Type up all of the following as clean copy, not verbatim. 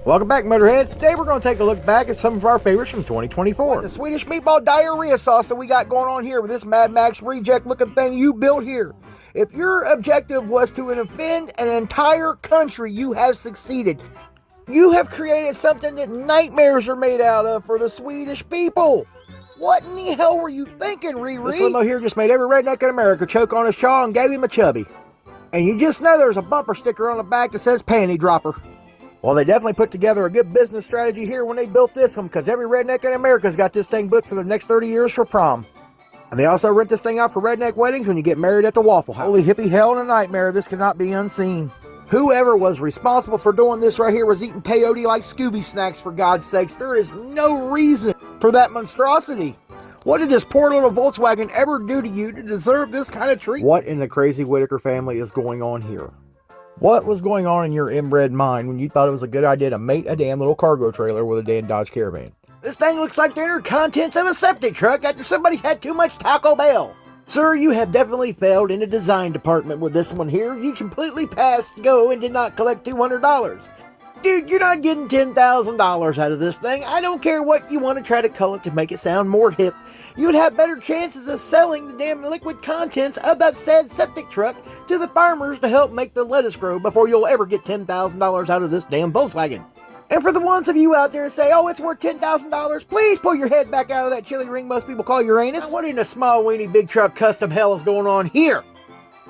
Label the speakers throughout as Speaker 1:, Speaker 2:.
Speaker 1: Welcome back, Motorheads. Today we're going to take a look back at some of our favorites from 2024. The Swedish meatball diarrhea sauce that we got going on here with this Mad Max reject looking thing you built here. If your objective was to offend an entire country, you have succeeded. You have created something that nightmares are made out of for the Swedish people. What in the hell were you thinking, Riri? This limo here just made every redneck in America choke on his jaw and gave him a chubby. And you just know there's a bumper sticker on the back that says panty dropper. Well, they definitely put together a good business strategy here when they built this one, because every redneck in America's got this thing booked for the next 30 years for prom. And they also rent this thing out for redneck weddings when you get married at the Waffle House. Holy hippie hell and a nightmare, this cannot be unseen. Whoever was responsible for doing this right here was eating peyote like Scooby snacks, for God's sakes. There is no reason for that monstrosity. What did this poor little Volkswagen ever do to you to deserve this kind of treatment? What in the crazy Whitaker family is going on here? What was going on in your inbred mind when you thought it was a good idea to mate a damn little cargo trailer with a damn Dodge Caravan? This thing looks like the inner contents of a septic truck after somebody had too much Taco Bell. Sir, you have definitely failed in the design department with this one here. You completely passed go and did not collect $200. Dude, you're not getting $10,000 out of this thing. I don't care what you want to try to call it to make it sound more hip. You'd have better chances of selling the damn liquid contents of that said septic truck to the farmers to help make the lettuce grow before you'll ever get $10,000 out of this damn Volkswagen. And for the ones of you out there that say, oh, it's worth $10,000, please pull your head back out of that chili ring most people call Uranus. Now, what in a small weenie big truck custom hell is going on here?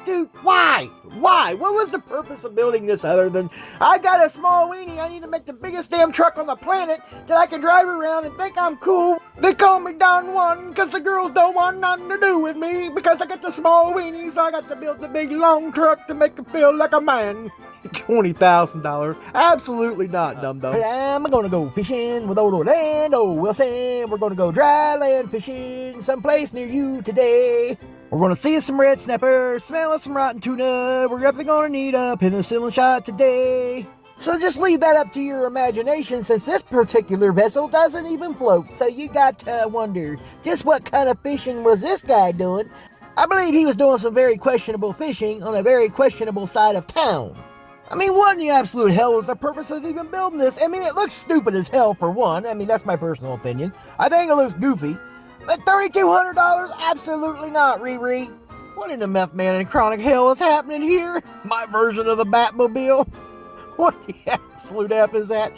Speaker 1: Dude, why? Why? What was the purpose of building this other than, I got a small weenie, I need to make the biggest damn truck on the planet that I can drive around and think I'm cool. They call me Don Juan because the girls don't want nothing to do with me because I got the small weenie, so I got to build the big long truck to make it feel like a man. $20,000. Absolutely not, dum-dum. I'm gonna go fishing with old Orlando Wilson. We're gonna go dry land fishing someplace near you today. We're gonna see some red snapper, smell some rotten tuna. We're definitely gonna need a penicillin shot today. So just leave that up to your imagination, since this particular vessel doesn't even float. So you got to wonder, just what kind of fishing was this guy doing? I believe he was doing some very questionable fishing on a very questionable side of town. I mean, what in the absolute hell was the purpose of even building this? I mean, it looks stupid as hell for one. I mean, that's my personal opinion. I think it looks goofy. But $3,200? Absolutely not, Riri. What in the meth man and chronic hell is happening here? My version of the Batmobile? What the absolute F is that?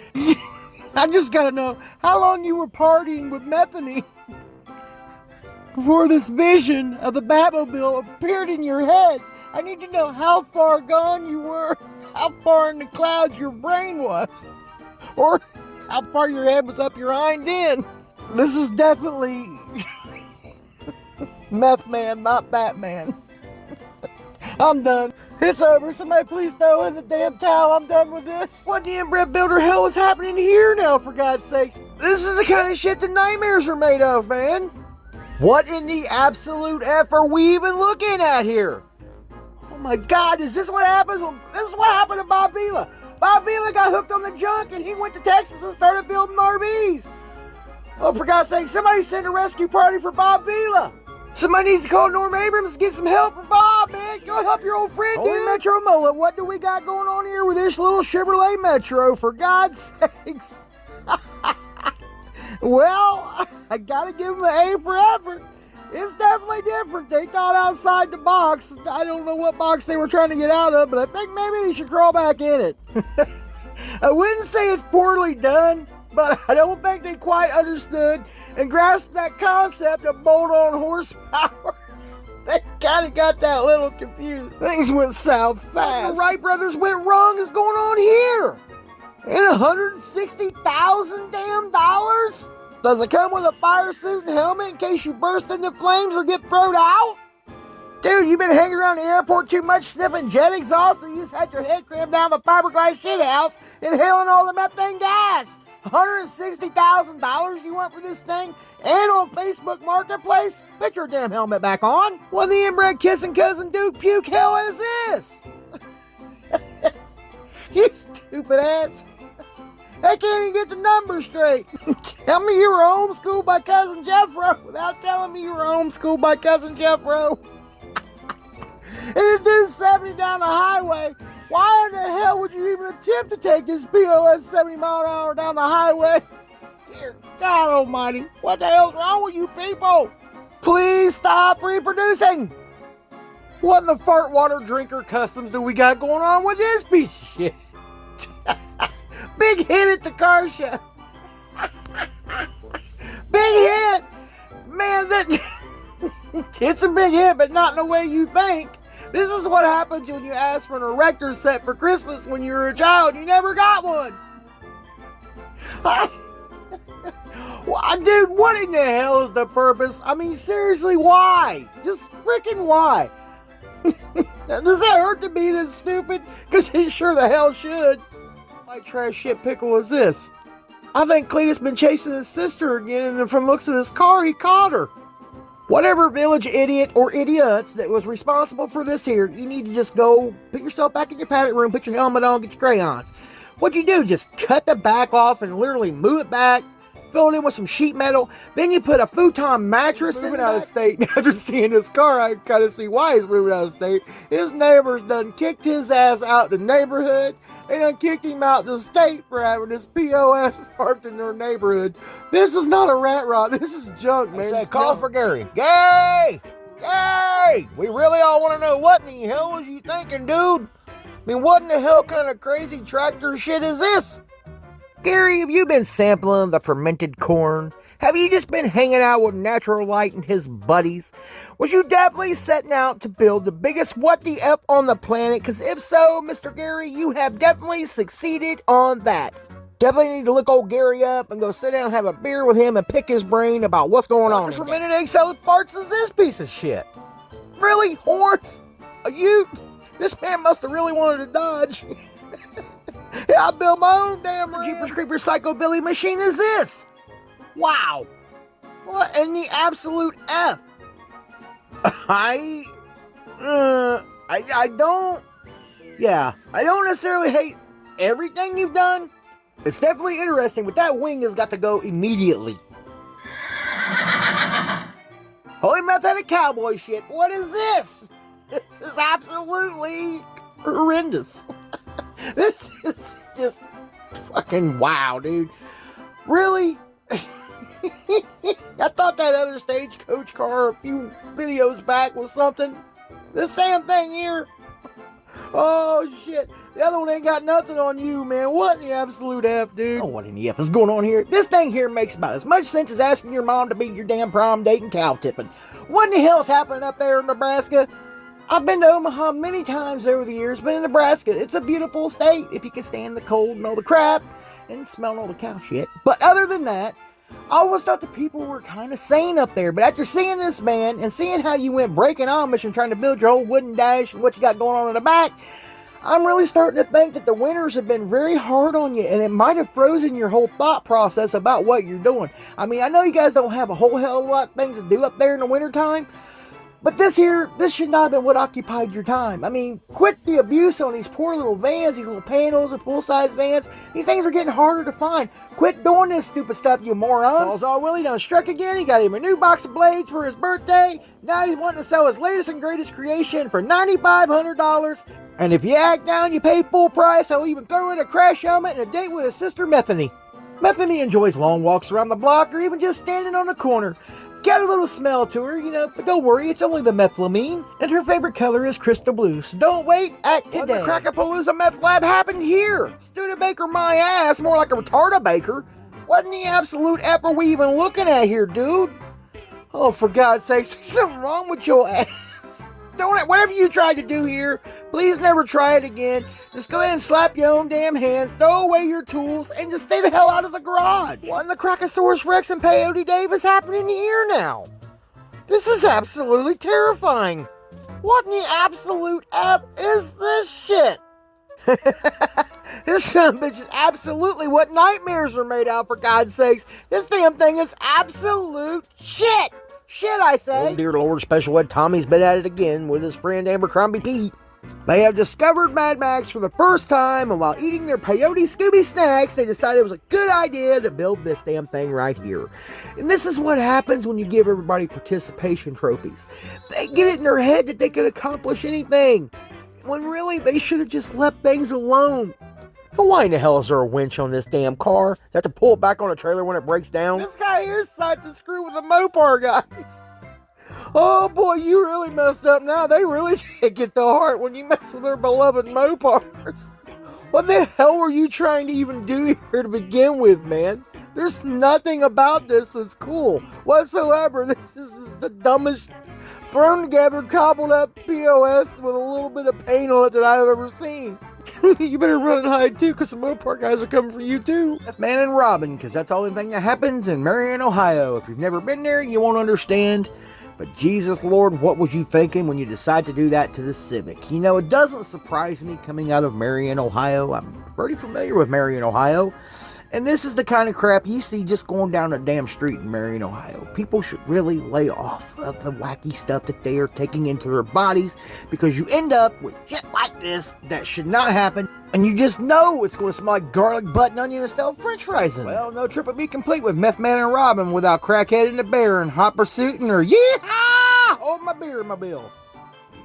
Speaker 1: I just gotta know how long you were partying with Methany before this vision of the Batmobile appeared in your head. I need to know how far gone you were, how far in the clouds your brain was, or how far your head was up your hind end. This is definitely Meth Man, not Batman. I'm done. It's over. Somebody please throw in the damn towel. I'm done with this. What the inbred builder hell is happening here now, for God's sakes? This is the kind of shit that nightmares are made of, man. What in the absolute F are we even looking at here? Oh my God, is this what happens? This is what happened to Bob Vila. Bob Vila got hooked on the junk and he went to Texas and started building RVs. Oh, for God's sake, somebody send a rescue party for Bob Vila. Somebody needs to call Norm Abrams and get some help for Bob, man. Go help your old friend, dude. Metro Mullet, what do we got going on here with this little Chevrolet Metro, for God's sakes? Well, I gotta give them an A for effort. It's definitely different. They thought outside the box. I don't know what box they were trying to get out of, but I think maybe they should crawl back in it. I wouldn't say it's poorly done, but I don't think they quite understood and grasped that concept of bolt-on horsepower. They kind of got that little confused. Things went south fast. What the Wright brothers went wrong is going on here. And $160,000 damn dollars? Does it come with a fire suit and helmet in case you burst into flames or get thrown out? Dude, you been hanging around the airport too much sniffing jet exhaust, or you just had your head crammed down the fiberglass shithouse inhaling all the methane gas? $160,000 you want for this thing? And on Facebook Marketplace? Put your damn helmet back on. What the inbred kissing cousin Duke puke hell is this? You stupid ass. I can't even get the numbers straight. Tell me you were homeschooled by Cousin Jeffro without telling me you were homeschooled by Cousin Jeffro. And this dude's 70 down the highway Why in the hell would you even attempt to take this POS 70 mile an hour down the highway? Dear God almighty, what the hell's wrong with you people? Please stop reproducing. What in the fart water drinker customs do we got going on with this piece of shit? Big hit at the car show. Big hit. Man, it's a big hit, but not in the way you think. This is what happens when you ask for an erector set for Christmas when you were a child. You never got one. Dude, what in the hell is the purpose? I mean, seriously, why? Just freaking why? Does it hurt to be this stupid? Because it sure the hell should. Like trash shit pickle is this? I think Cletus been chasing his sister again, and from looks of this car, he caught her. Whatever village idiot or idiots that was responsible for this here, you need to just go put yourself back in your paddock room, put your helmet on, get your crayons. What'd you do? Just cut the back off and literally move it back, fill it in with some sheet metal, then you put a futon mattress in out of state. After seeing this car, I kind of see why he's moving out of state. His neighbors done kicked his ass out the neighborhood. They done kicked him out the state for having his POS parked in their neighborhood. This is not a rat rod. This is junk, man. Say, call for Gary. Gary! Gary! We really all want to know what in the hell was you thinking, dude? I mean, what in the hell kind of crazy tractor shit is this? Gary, have you been sampling the fermented corn? Have you just been hanging out with Natural Light and his buddies? Was you definitely setting out to build the biggest what the F on the planet? Because if so, Mr. Gary, you have definitely succeeded on that. Definitely need to look old Gary up and go sit down and have a beer with him and pick his brain about what's going on. What fermented egg salad parts is this piece of shit? Really? Horns? This man must have really wanted to dodge. Yeah, I built my own damn Jeepers Creepers Psychobilly machine is this? Wow. What in the absolute F? I don't necessarily hate everything you've done. It's definitely interesting, but that wing has got to go immediately. Holy meth-headed cowboy shit. What is this? This is absolutely horrendous. This is just fucking wow, dude. Really? I thought that other stagecoach car a few videos back was something. This damn thing here. Oh shit. The other one ain't got nothing on you, man. What in the absolute F, dude? Oh, what in the F is going on here? This thing here makes about as much sense as asking your mom to be your damn prom date and cow tipping. What in the hell's happening up there in Nebraska? I've been to Omaha many times over the years, but in Nebraska, it's a beautiful state if you can stand the cold and all the crap and smell all the cow shit. But other than that, I always thought the people were kind of sane up there, but after seeing this man and seeing how you went breaking Amish and trying to build your whole wooden dash and what you got going on in the back, I'm really starting to think that the winters have been very hard on you, and it might have frozen your whole thought process about what you're doing. I mean, I know you guys don't have a whole hell of a lot of things to do up there in the wintertime, but this should not have been what occupied your time. I mean, quit the abuse on these poor little vans, these little panels and full-size vans. These things are getting harder to find. Quit doing this stupid stuff, you morons. Saul's Willie done struck again. He got him a new box of blades for his birthday. Now he's wanting to sell his latest and greatest creation for $9,500. And if you act down, you pay full price. He'll even throw in a crash helmet and a date with his sister, Methany. Methany enjoys long walks around the block or even just standing on the corner. Got a little smell to her, but don't worry, it's only the methylamine. And her favorite color is crystal blue, so don't wait, act today. What the Crackapalooza meth lab happened here? Studebaker my ass, more like a retardabaker. What in the absolute F are we even looking at here, dude? Oh, for God's sake, there's something wrong with your ass. Whatever you tried to do here, please never try it again. Just go ahead and slap your own damn hands, throw away your tools, and just stay the hell out of the garage. What in the Crackosaurus Rex and Peyote Dave is happening here now? This is absolutely terrifying. What in the absolute F is this shit? This son of a bitch is absolutely what nightmares are made out, for God's sakes. This damn thing is absolute shit. Shit, I say. Oh, dear Lord, Special Ed Tommy's been at it again with his friend Abercrombie Pete. They have discovered Mad Max for the first time, and while eating their Peyote Scooby snacks, they decided it was a good idea to build this damn thing right here. And this is what happens when you give everybody participation trophies. They get it in their head that they can accomplish anything. when really they should have just left things alone. But why in the hell is there a winch on this damn car? That's to pull it back on a trailer when it breaks down? This guy here's decided to screw with the Mopar guys. Oh boy, you really messed up now. They really take it to heart when you mess with their beloved Mopars. What the hell were you trying to even do here to begin with, man? There's nothing about this that's cool whatsoever. This is the dumbest, thrown together, cobbled up POS with a little bit of paint on it that I've ever seen. You better run and hide too, because the Mopar guys are coming for you too. Man and Robin, because that's the only thing that happens in Marion, Ohio. If you've never been there, you won't understand. But Jesus Lord, what was you thinking when you decided to do that to the Civic? You know, it doesn't surprise me coming out of Marion, Ohio. I'm pretty familiar with Marion, Ohio. And this is the kind of crap you see just going down a damn street in Marion, Ohio. People should really lay off of the wacky stuff that they are taking into their bodies, because you end up with shit like this that should not happen. And you just know it's going to smell like garlic, butt, and onion instead of french fries. Well, no trip would be complete with Meth Man and Robin without Crackhead and the Bear and Hot Pursuiting or yeehaw! Hold my beer in my bill.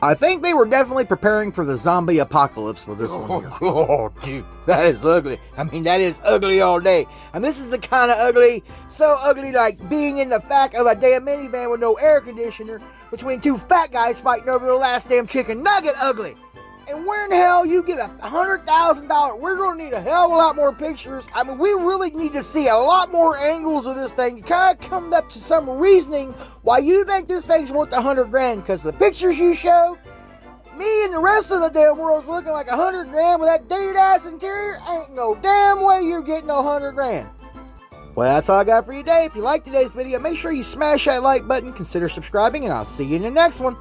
Speaker 1: I think they were definitely preparing for the zombie apocalypse with this one here. Oh, dude, that is ugly. I mean, that is ugly all day. And this is the kind of ugly, so ugly like being in the back of a damn minivan with no air conditioner between two fat guys fighting over the last damn chicken nugget ugly. And where in the hell you get $100,000? We're going to need a hell of a lot more pictures. I mean, we really need to see a lot more angles of this thing to kind of come up to some reasoning why you think this thing's worth $100,000. Because the pictures you showed, me and the rest of the damn world's looking like $100,000 with that dated ass interior. Ain't no damn way you're getting $100,000. Well, that's all I got for you today. If you liked today's video, make sure you smash that like button, consider subscribing, and I'll see you in the next one.